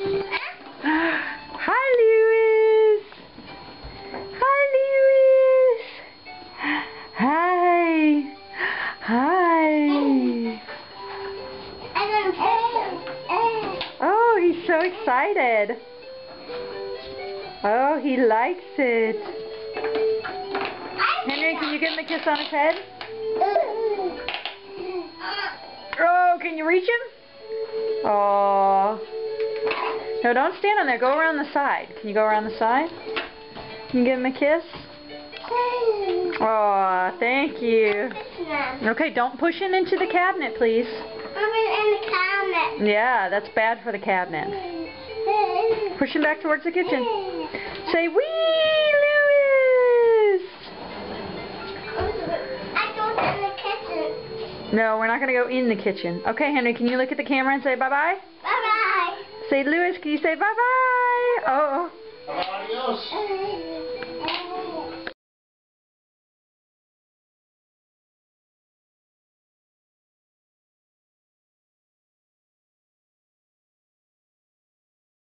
Hi, Lewis. Hi, Lewis. Hi. Hi. Oh, he's so excited. Oh, he likes it. Henry, can you give him a kiss on his head? Oh, can you reach him? Oh. No, don't stand on there. Go around the side. Can you go around the side? Can you give him a kiss? Oh, thank you. Okay, don't push him into the cabinet, please. I'm in the cabinet. Yeah, that's bad for the cabinet. Push him back towards the kitchen. Say, wee, Lewis! I don't in the kitchen. No, we're not going to go in the kitchen. Okay, Henry, can you look at the camera and say bye-bye? Bye-bye. Say, Lewis, can you say bye-bye? Oh. Adios.